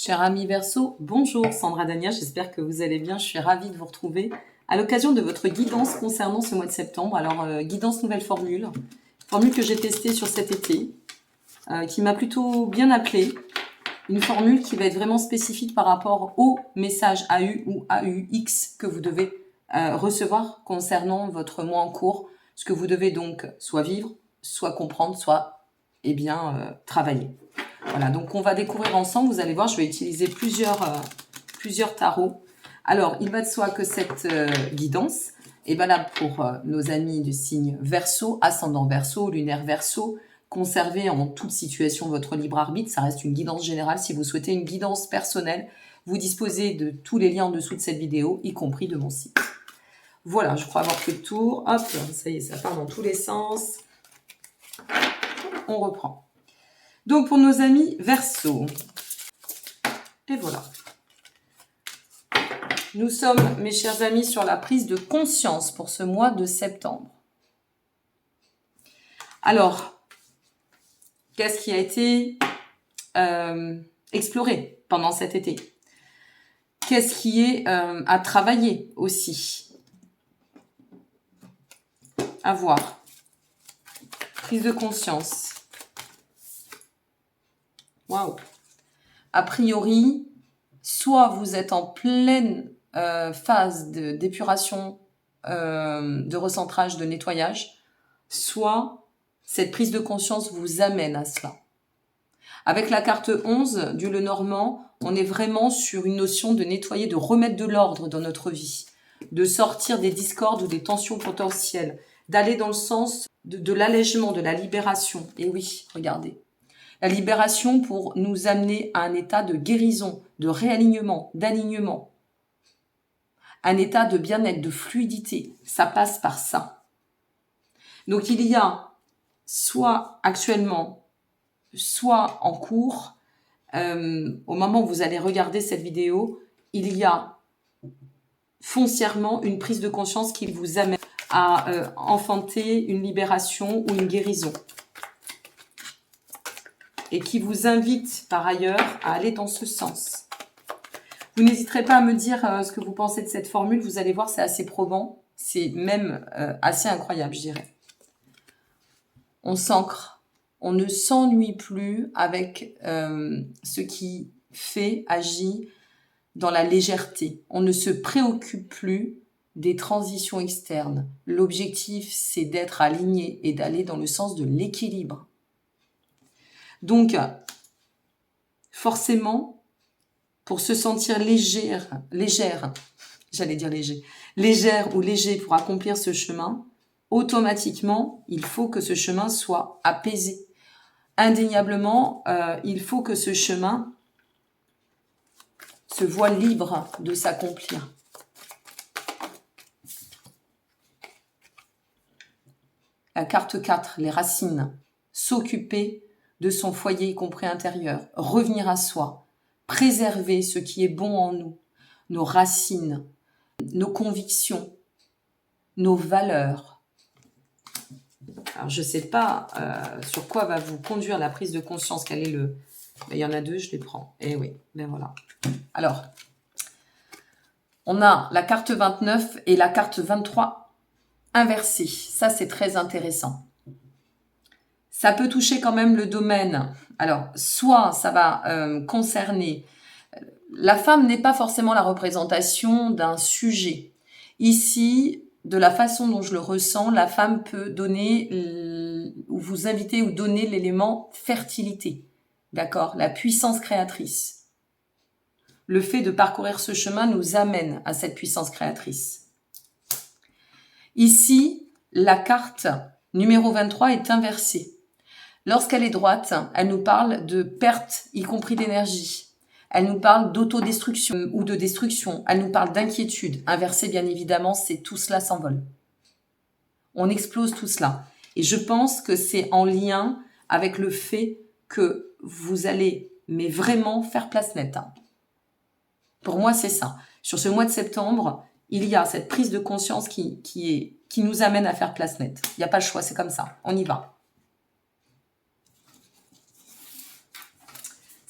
Chers amis Verseau, bonjour, Sandra Dania, j'espère que vous allez bien. Je suis ravie de vous retrouver à l'occasion de votre guidance concernant ce mois de septembre. Alors, guidance nouvelle formule que j'ai testée sur cet été, qui m'a plutôt bien appelé. Une formule qui va être vraiment spécifique par rapport au message AU ou AUX que vous devez recevoir concernant votre mois en cours. Ce que vous devez donc soit vivre, soit comprendre, soit travailler. Voilà, donc on va découvrir ensemble. Vous allez voir, je vais utiliser plusieurs tarots. Alors, il va de soi que cette guidance est valable pour nos amis du signe Verseau, ascendant Verseau, lunaire Verseau. Conservez en toute situation votre libre arbitre. Ça reste une guidance générale. Si vous souhaitez une guidance personnelle, vous disposez de tous les liens en dessous de cette vidéo, y compris de mon site. Voilà, je crois avoir fait le tour. Hop, ça y est, ça part dans tous les sens. On reprend. Donc, pour nos amis Verseau. Et voilà. Nous sommes, mes chers amis, sur la prise de conscience pour ce mois de septembre. Alors, qu'est-ce qui a été exploré pendant cet été? Qu'est-ce qui est à travailler aussi? À voir. Prise de conscience. Waouh! A priori, soit vous êtes en pleine phase d'épuration, de recentrage, de nettoyage, soit cette prise de conscience vous amène à cela. Avec la carte 11 du Lenormand, on est vraiment sur une notion de nettoyer, de remettre de l'ordre dans notre vie, de sortir des discordes ou des tensions potentielles, d'aller dans le sens de l'allègement, de la libération. Et oui, regardez. La libération pour nous amener à un état de guérison, de réalignement, d'alignement. Un état de bien-être, de fluidité. Ça passe par ça. Donc il y a soit actuellement, soit en cours, au moment où vous allez regarder cette vidéo, il y a foncièrement une prise de conscience qui vous amène à enfanter une libération ou une guérison. Et qui vous invite par ailleurs à aller dans ce sens. Vous n'hésiterez pas à me dire ce que vous pensez de cette formule. Vous allez voir, c'est assez probant. C'est même assez incroyable, je dirais. On s'ancre. On ne s'ennuie plus avec ce qui fait, agit dans la légèreté. On ne se préoccupe plus des transitions externes. L'objectif, c'est d'être aligné et d'aller dans le sens de l'équilibre. Donc, forcément, pour se sentir légère ou léger pour accomplir ce chemin, automatiquement, il faut que ce chemin soit apaisé. Indéniablement, il faut que ce chemin se voie libre de s'accomplir. La carte 4, les racines, s'occuper de son foyer, y compris intérieur, revenir à soi, préserver ce qui est bon en nous, nos racines, nos convictions, nos valeurs. Alors, je ne sais pas sur quoi va vous conduire la prise de conscience, quel est le... Ben, il y en a deux, je les prends. Eh oui, ben voilà. Alors, on a la carte 29 et la carte 23 inversée. Ça, c'est très intéressant. Ça peut toucher quand même le domaine. Alors, soit ça va concerner... La femme n'est pas forcément la représentation d'un sujet. Ici, de la façon dont je le ressens, la femme peut donner, ou vous inviter ou donner l'élément fertilité. D'accord? La puissance créatrice. Le fait de parcourir ce chemin nous amène à cette puissance créatrice. Ici, la carte numéro 23 est inversée. Lorsqu'elle est droite, elle nous parle de perte, y compris d'énergie. Elle nous parle d'autodestruction ou de destruction. Elle nous parle d'inquiétude. Inversée, bien évidemment, c'est tout cela s'envole. On explose tout cela. Et je pense que c'est en lien avec le fait que vous allez, mais vraiment, faire place nette. Pour moi, c'est ça. Sur ce mois de septembre, il y a cette prise de conscience qui nous amène à faire place nette. Il n'y a pas le choix, c'est comme ça. On y va.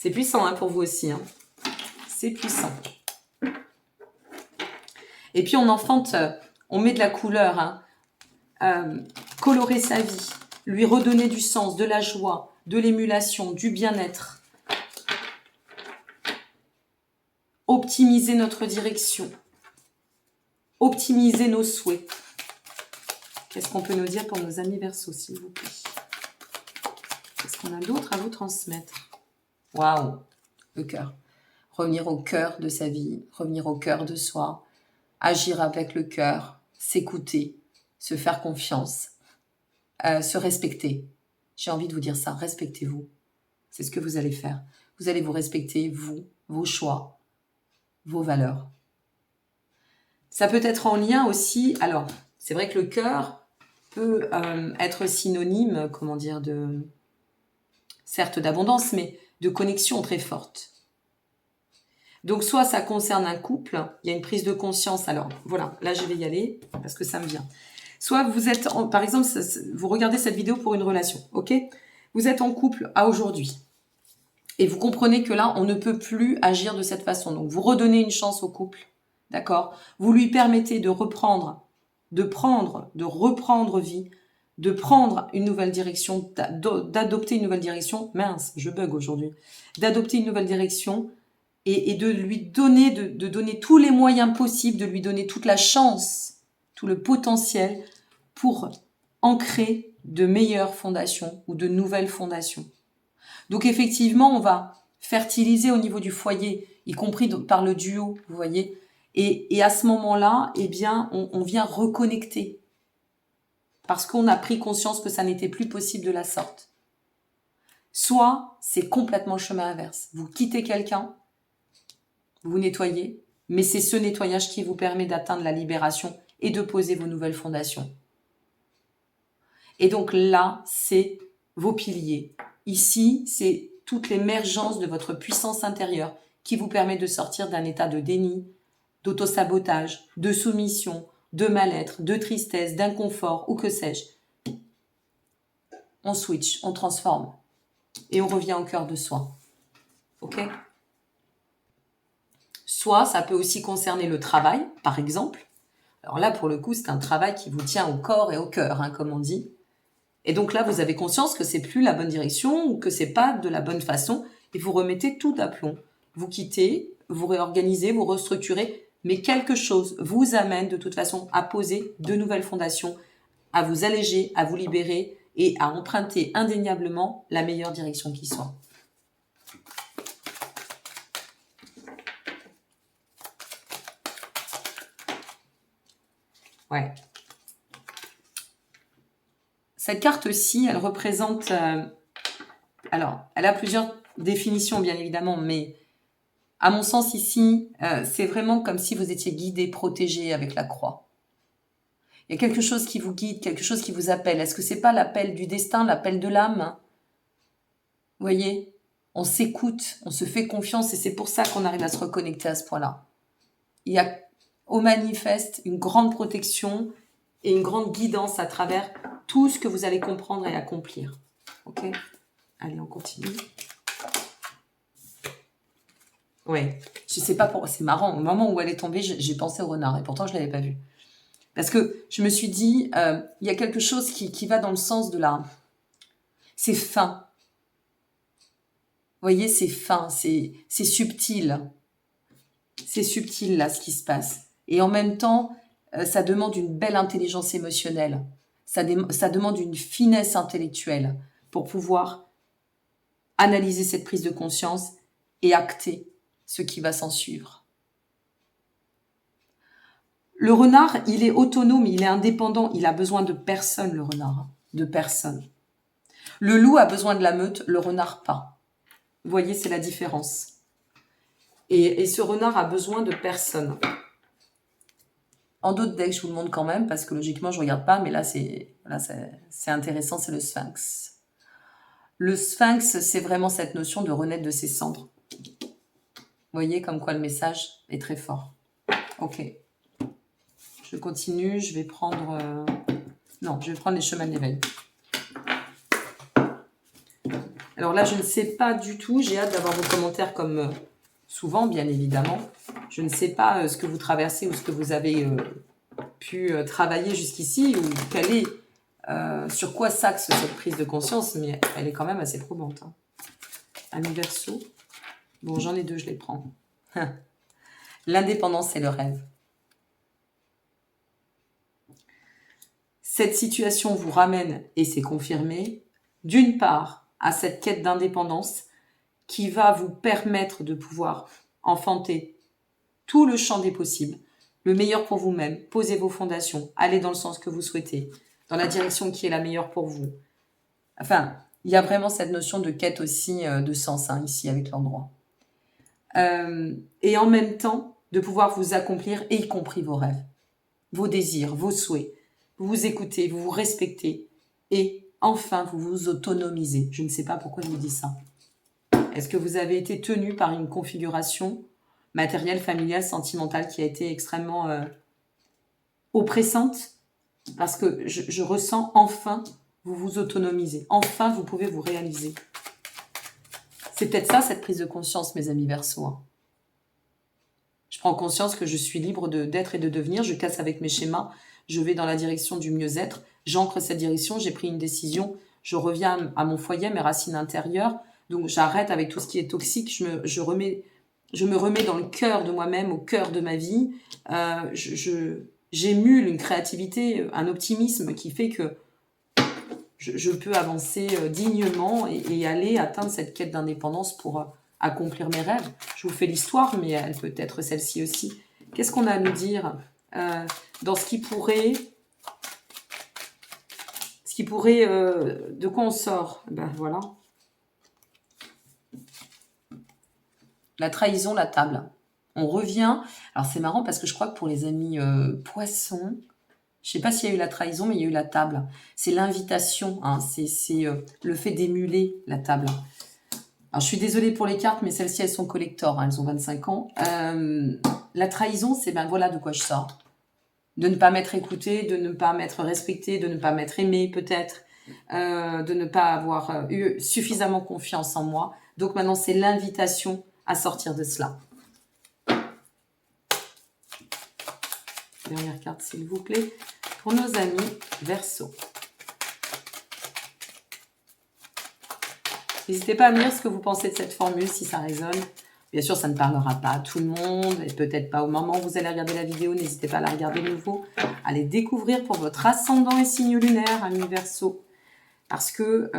C'est puissant pour vous aussi. C'est puissant. Et puis on enfante, on met de la couleur, hein. Colorer sa vie, lui redonner du sens, de la joie, de l'émulation, du bien-être. Optimiser notre direction. Optimiser nos souhaits. Qu'est-ce qu'on peut nous dire pour nos amis Verseaux, s'il vous plaît? Qu'est-ce qu'on a d'autre à vous transmettre? Waouh, le cœur. Revenir au cœur de sa vie, revenir au cœur de soi, agir avec le cœur, s'écouter, se faire confiance, se respecter. J'ai envie de vous dire ça, respectez-vous. C'est ce que vous allez faire. Vous allez vous respecter, vous, vos choix, vos valeurs. Ça peut être en lien aussi, alors, c'est vrai que le cœur peut être synonyme, comment dire, certes d'abondance, mais de connexion très forte. Donc, soit ça concerne un couple, il y a une prise de conscience, alors, voilà, là je vais y aller, parce que ça me vient. Soit vous êtes, par exemple, vous regardez cette vidéo pour une relation, ok? Vous êtes en couple à aujourd'hui, et vous comprenez que là, on ne peut plus agir de cette façon. Donc, vous redonnez une chance au couple, d'accord? Vous lui permettez de reprendre vie, de prendre une nouvelle direction, d'adopter une nouvelle direction. Mince, je bug aujourd'hui. D'adopter une nouvelle direction et de lui donner, de donner tous les moyens possibles, de lui donner toute la chance, tout le potentiel pour ancrer de meilleures fondations ou de nouvelles fondations. Donc effectivement, on va fertiliser au niveau du foyer, y compris par le duo, vous voyez. Et à ce moment-là, eh bien, on vient reconnecter. Parce qu'on a pris conscience que ça n'était plus possible de la sorte. Soit, c'est complètement le chemin inverse. Vous quittez quelqu'un, vous nettoyez, mais c'est ce nettoyage qui vous permet d'atteindre la libération et de poser vos nouvelles fondations. Et donc là, c'est vos piliers. Ici, c'est toute l'émergence de votre puissance intérieure qui vous permet de sortir d'un état de déni, d'autosabotage, de soumission, de mal-être, de tristesse, d'inconfort ou que sais-je. On switch, on transforme et on revient au cœur de soi. Ok ? Soit ça peut aussi concerner le travail, par exemple. Alors là, pour le coup, c'est un travail qui vous tient au corps et au cœur, hein, comme on dit. Et donc là, vous avez conscience que c'est plus la bonne direction ou que c'est pas de la bonne façon et vous remettez tout à plomb. Vous quittez, vous réorganisez, vous restructurez, mais quelque chose vous amène de toute façon à poser de nouvelles fondations, à vous alléger, à vous libérer et à emprunter indéniablement la meilleure direction qui soit. Ouais. Cette carte-ci, elle représente... alors, elle a plusieurs définitions, bien évidemment, mais à mon sens, ici, c'est vraiment comme si vous étiez guidé, protégé avec la croix. Il y a quelque chose qui vous guide, quelque chose qui vous appelle. Est-ce que c'est pas l'appel du destin, l'appel de l'âme? Vous voyez? On s'écoute, on se fait confiance et c'est pour ça qu'on arrive à se reconnecter à ce point-là. Il y a au manifeste une grande protection et une grande guidance à travers tout ce que vous allez comprendre et accomplir. Ok? Allez, on continue. Ouais, je sais pas pourquoi, c'est marrant. Au moment où elle est tombée, j'ai pensé au renard et pourtant je l'avais pas vu. Parce que je me suis dit, il y a quelque chose qui va dans le sens de la... C'est fin. Vous voyez, c'est fin, c'est subtil. C'est subtil là ce qui se passe. Et en même temps, ça demande une belle intelligence émotionnelle. Ça demande une finesse intellectuelle pour pouvoir analyser cette prise de conscience et acter ce qui va s'en suivre. Le renard, il est autonome, il est indépendant, il a besoin de personne, le renard, de personne. Le loup a besoin de la meute, le renard pas. Vous voyez, c'est la différence. Et ce renard a besoin de personne. En d'autres decks, je vous le montre quand même, parce que logiquement, je regarde pas, mais là, c'est intéressant, c'est le sphinx. Le sphinx, c'est vraiment cette notion de renaître de ses cendres. Vous voyez comme quoi le message est très fort. Ok. Je continue, je vais prendre... Non, je vais prendre les chemins d'éveil. Alors là, je ne sais pas du tout, j'ai hâte d'avoir vos commentaires comme souvent, bien évidemment. Je ne sais pas ce que vous traversez ou ce que vous avez pu travailler jusqu'ici, ou quelle est, sur quoi s'axe cette prise de conscience, mais elle est quand même assez probante. Hein. Ami Verseau. Bon, j'en ai deux, je les prends. L'indépendance et le rêve. Cette situation vous ramène, et c'est confirmé, d'une part, à cette quête d'indépendance qui va vous permettre de pouvoir enfanter tout le champ des possibles, le meilleur pour vous-même, poser vos fondations, aller dans le sens que vous souhaitez, dans la direction qui est la meilleure pour vous. Enfin, il y a vraiment cette notion de quête aussi de sens hein, ici avec l'endroit. Et en même temps, de pouvoir vous accomplir, et y compris vos rêves, vos désirs, vos souhaits. Vous vous écoutez, vous vous respectez, et enfin, vous vous autonomisez. Je ne sais pas pourquoi je vous dis ça. Est-ce que vous avez été tenu par une configuration matérielle, familiale, sentimentale qui a été extrêmement oppressante? Parce que je ressens enfin, vous vous autonomisez. Enfin, vous pouvez vous réaliser. C'est peut-être ça, cette prise de conscience, mes amis Verseau. Hein. Je prends conscience que je suis libre d'être et de devenir. Je casse avec mes schémas. Je vais dans la direction du mieux-être. J'ancre cette direction. J'ai pris une décision. Je reviens à mon foyer, mes racines intérieures. Donc, j'arrête avec tout ce qui est toxique. Je me remets dans le cœur de moi-même, au cœur de ma vie. J'émule une créativité, un optimisme qui fait que je peux avancer dignement et aller atteindre cette quête d'indépendance pour accomplir mes rêves. Je vous fais l'histoire, mais elle peut être celle-ci aussi. Qu'est-ce qu'on a à nous dire dans ce qui pourrait... de quoi on sort? Ben voilà. La trahison, la table. On revient... Alors c'est marrant parce que je crois que pour les amis poissons... Je ne sais pas s'il y a eu la trahison, mais il y a eu la table. C'est l'invitation, hein, c'est le fait d'émuler la table. Alors, je suis désolée pour les cartes, mais celles-ci, elles sont collector, hein, elles ont 25 ans. La trahison, c'est ben voilà de quoi je sors. De ne pas m'être écoutée, de ne pas m'être respectée, de ne pas m'être aimée peut-être, de ne pas avoir eu suffisamment confiance en moi. Donc maintenant, c'est l'invitation à sortir de cela. Dernière carte, s'il vous plaît, pour nos amis Verseau. N'hésitez pas à me dire ce que vous pensez de cette formule, si ça résonne. Bien sûr, ça ne parlera pas à tout le monde, et peut-être pas au moment où vous allez regarder la vidéo. N'hésitez pas à la regarder de nouveau. Allez découvrir pour votre ascendant et signe lunaire, amis Verseau. Parce que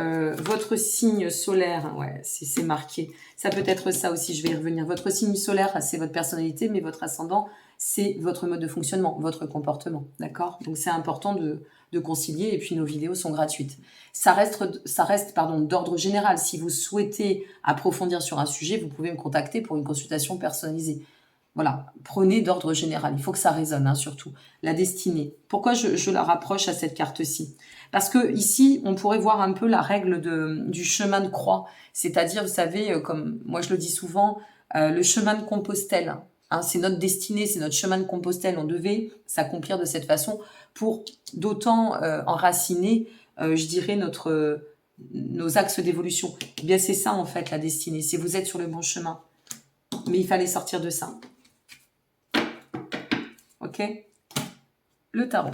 votre signe solaire, ouais, c'est marqué. Ça peut être ça aussi, je vais y revenir. Votre signe solaire, c'est votre personnalité, mais votre ascendant, c'est votre mode de fonctionnement, votre comportement, d'accord? Donc c'est important de concilier, et puis nos vidéos sont gratuites. Ça reste d'ordre général. Si vous souhaitez approfondir sur un sujet, vous pouvez me contacter pour une consultation personnalisée. Voilà, prenez d'ordre général, il faut que ça résonne, hein, surtout. La destinée. Pourquoi je la rapproche à cette carte-ci? Parce que ici, on pourrait voir un peu la règle du chemin de croix. C'est-à-dire, vous savez, comme moi je le dis souvent, le chemin de Compostelle. Hein, c'est notre destinée, c'est notre chemin de Compostelle. On devait s'accomplir de cette façon pour d'autant enraciner, je dirais, nos axes d'évolution. Eh bien, c'est ça en fait la destinée, c'est vous êtes sur le bon chemin. Mais il fallait sortir de ça. Ok? Le tarot.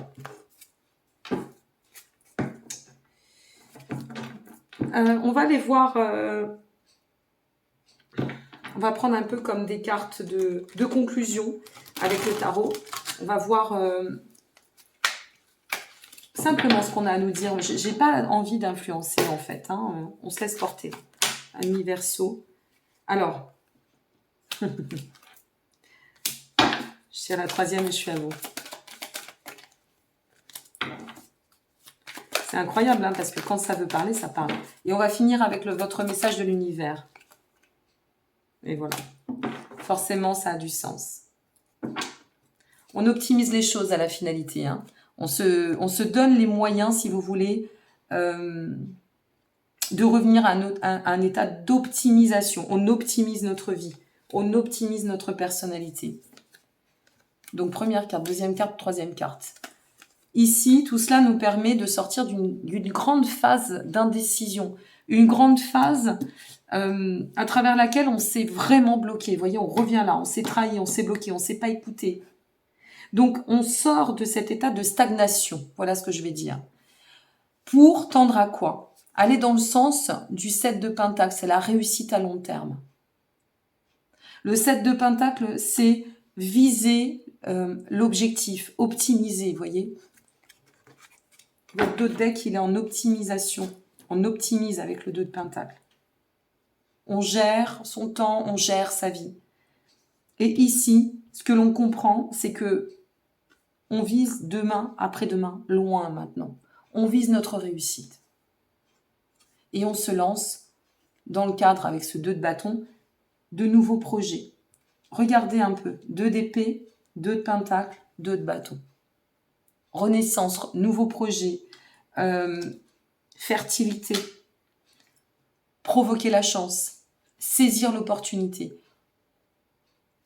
On va les voir... on va prendre un peu comme des cartes de conclusion avec le tarot. On va voir simplement ce qu'on a à nous dire. J'ai pas envie d'influencer en fait. Hein. On se laisse porter. Amis Verseau. Alors... Je suis à la troisième et je suis à vous. C'est incroyable, hein, parce que quand ça veut parler, ça parle. Et on va finir avec votre message de l'univers. Et voilà. Forcément, ça a du sens. On optimise les choses à la finalité. Hein. On se donne les moyens, si vous voulez, de revenir à un état d'optimisation. On optimise notre vie. On optimise notre personnalité. Donc, première carte, deuxième carte, troisième carte. Ici, tout cela nous permet de sortir d'une grande phase d'indécision. Une grande phase à travers laquelle on s'est vraiment bloqué. Vous voyez, on revient là, on s'est trahi, on s'est bloqué, on s'est pas écouté. Donc, on sort de cet état de stagnation. Voilà ce que je vais dire. Pour tendre à quoi? Aller dans le sens du 7 de Pentacle, c'est la réussite à long terme. Le 7 de Pentacle, c'est viser l'objectif, optimiser, vous voyez. Votre 2 de deck, il est en optimisation. On optimise avec le 2 de Pentacle. On gère son temps, on gère sa vie. Et ici, ce que l'on comprend, c'est que on vise demain, après-demain, loin maintenant. On vise notre réussite. Et on se lance dans le cadre, avec ce 2 de bâton, de nouveaux projets. Regardez un peu. 2 d'épée, 2 de pentacle, 2 de bâton. Renaissance, nouveaux projets, fertilité, provoquer la chance, saisir l'opportunité.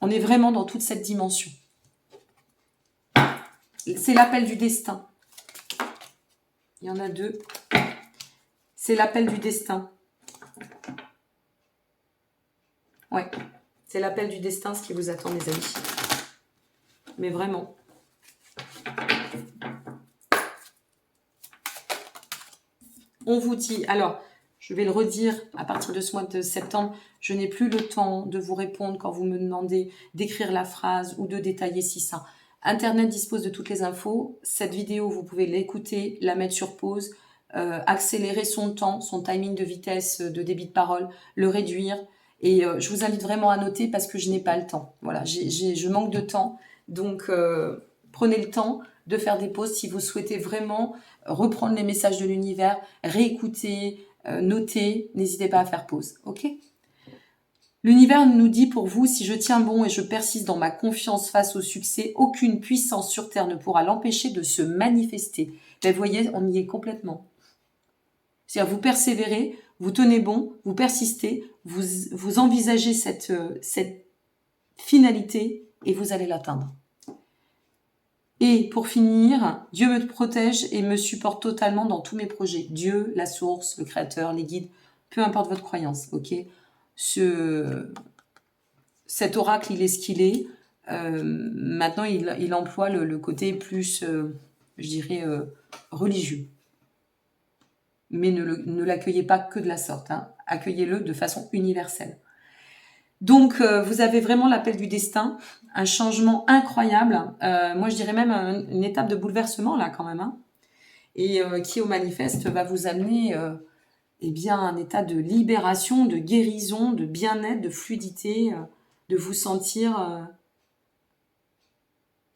On est vraiment dans toute cette dimension. C'est l'appel du destin. Il y en a 2. C'est l'appel du destin. Ouais, c'est l'appel du destin, ce qui vous attend, mes amis. Mais vraiment. On vous dit, alors, je vais le redire, à partir de ce mois de septembre, je n'ai plus le temps de vous répondre quand vous me demandez d'écrire la phrase ou de détailler si ça. Internet dispose de toutes les infos. Cette vidéo, vous pouvez l'écouter, la mettre sur pause, accélérer son temps, son timing de vitesse, de débit de parole, le réduire. Et je vous invite vraiment à noter parce que je n'ai pas le temps. Voilà, je manque de temps. Donc, prenez le temps de faire des pauses si vous souhaitez vraiment reprendre les messages de l'univers, réécouter, noter. N'hésitez pas à faire pause. Ok ? L'univers nous dit pour vous, si je tiens bon et je persiste dans ma confiance face au succès, aucune puissance sur Terre ne pourra l'empêcher de se manifester. Ben, vous voyez, on y est complètement. C'est-à-dire, vous persévérez, vous tenez bon, vous persistez, vous envisagez cette finalité et vous allez l'atteindre. Et pour finir, Dieu me protège et me supporte totalement dans tous mes projets. Dieu, la source, le créateur, les guides, peu importe votre croyance, ok ? Cet oracle, il est ce qu'il est. Maintenant, il emploie le côté plus, je dirais, religieux. Mais ne l'accueillez pas que de la sorte. Hein. Accueillez-le de façon universelle. Donc, vous avez vraiment l'appel du destin, un changement incroyable. Moi, je dirais même une étape de bouleversement, là, quand même. Hein. Et qui, au manifeste, va vous amener eh bien, un état de libération, de guérison, de bien-être, de fluidité, de vous sentir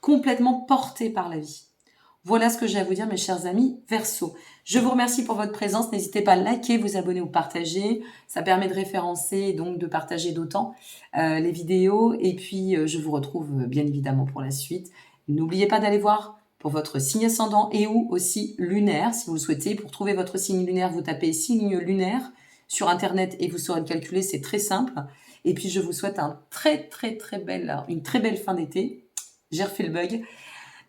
complètement porté par la vie. Voilà ce que j'ai à vous dire, mes chers amis Verseau. Je vous remercie pour votre présence. N'hésitez pas à liker, vous abonner ou partager. Ça permet de référencer et donc de partager d'autant les vidéos. Et puis, je vous retrouve bien évidemment pour la suite. N'oubliez pas d'aller voir pour votre signe ascendant et ou aussi lunaire, si vous le souhaitez. Pour trouver votre signe lunaire, vous tapez signe lunaire sur Internet et vous saurez le calculer. C'est très simple. Et puis, je vous souhaite une très belle fin d'été. J'ai refait le bug.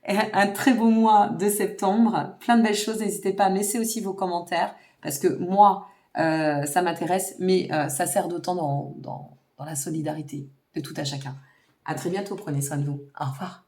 Un très beau mois de septembre, plein de belles choses. N'hésitez pas à me laisser aussi vos commentaires parce que moi, ça m'intéresse, mais ça sert d'autant dans la solidarité de tout à chacun. À très bientôt, prenez soin de vous. Au revoir.